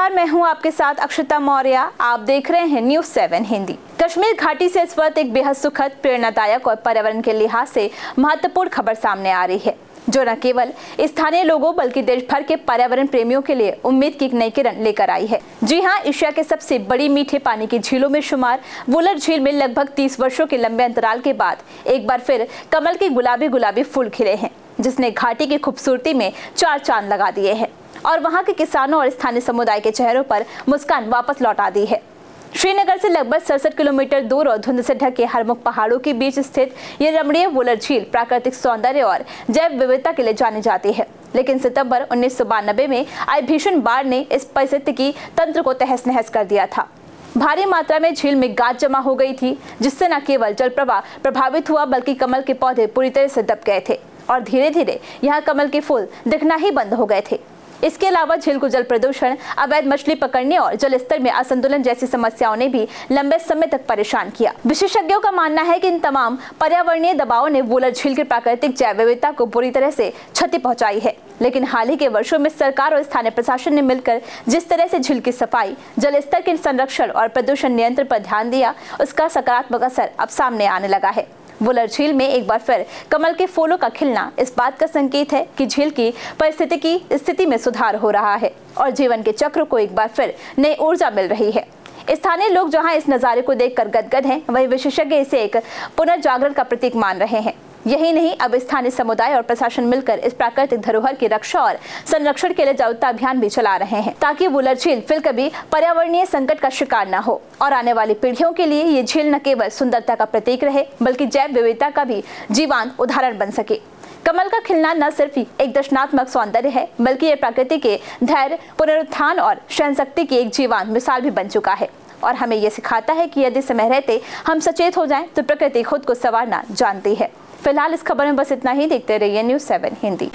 नमस्कार, मैं हूं आपके साथ अक्षता मौर्य। आप देख रहे हैं न्यूज़ 7 हिंदी। कश्मीर घाटी से इस वक्त एक बेहद सुखद, प्रेरणादायक और पर्यावरण के लिहाज से महत्वपूर्ण खबर सामने आ रही है, जो न केवल स्थानीय लोगों बल्कि देश भर के पर्यावरण प्रेमियों के लिए उम्मीद की एक नई किरण लेकर आई है। जी हां, एशिया के सबसे बड़ी मीठे पानी की झीलों में शुमार वुलर झील में लगभग 30 वर्षों के लंबे अंतराल के बाद एक बार फिर कमल के गुलाबी फूल खिले हैं, जिसने घाटी की खूबसूरती में 4 चांद लगा दिए हैं और वहां के किसानों और स्थानीय समुदाय के चेहरों पर मुस्कान वापस लौटा दी है। श्रीनगर से लगभग 67 किलोमीटर दूर और धुंध से ढके हरमुख पहाड़ों के बीच स्थित ये रमणीय वुलर झील प्राकृतिक सौंदर्य और जैव विविधता के लिए जानी जाती है। लेकिन सितंबर 1992 में आई भीषण बाढ़ ने इस पारिस्थितिकी तंत्र को तहस नहस कर दिया था। भारी मात्रा में झील में गाद जमा हो गई थी, जिससे न केवल जल प्रवाह प्रभावित हुआ बल्कि कमल के पौधे पूरी तरह से दब गए थे और धीरे धीरे यहाँ कमल के फूल दिखना ही बंद हो गए थे। इसके अलावा झील को जल प्रदूषण, अवैध मछली पकड़ने और जल स्तर में असंतुलन जैसी समस्याओं ने भी लंबे समय तक परेशान किया। विशेषज्ञों का मानना है कि इन तमाम पर्यावरणीय दबावों ने वुलर झील की प्राकृतिक जैव विविधता को बुरी तरह से क्षति पहुंचाई है। लेकिन हाल ही के वर्षों में सरकार और स्थानीय प्रशासन ने मिलकर जिस तरह से झील की सफाई, जल स्तर के संरक्षण और प्रदूषण नियंत्रण पर ध्यान दिया, उसका सकारात्मक असर अब सामने आने लगा है। वुलर झील में एक बार फिर कमल के फूलों का खिलना इस बात का संकेत है कि झील की पारिस्थितिकी स्थिति में सुधार हो रहा है और जीवन के चक्र को एक बार फिर नई ऊर्जा मिल रही है। स्थानीय लोग जहां इस नज़ारे को देखकर गदगद हैं, वहीं विशेषज्ञ इसे एक पुनर्जागरण का प्रतीक मान रहे हैं। यही नहीं, अब स्थानीय समुदाय और प्रशासन मिलकर इस प्राकृतिक धरोहर की रक्षा और संरक्षण के लिए जागरूकता अभियान भी चला रहे हैं, ताकि वुलर झील फिर कभी पर्यावरणीय संकट का शिकार न हो और आने वाली पीढ़ियों के लिए ये झील न केवल सुंदरता का प्रतीक रहे बल्कि जैव विविधता का भी जीवंत उदाहरण बन सके। कमल का खिलना न सिर्फ एक दर्शनात्मक सौंदर्य है, बल्कि ये प्रकृति के धैर्य, पुनरुत्थान और सहनशक्ति की एक जीवंत मिसाल भी बन चुका है और हमें ये सिखाता है कि यदि समय रहते हम सचेत हो जाएं तो प्रकृति खुद को संवारना जानती है। फिलहाल इस खबर में बस इतना ही। देखते रहिए न्यूज़ 7 हिंदी।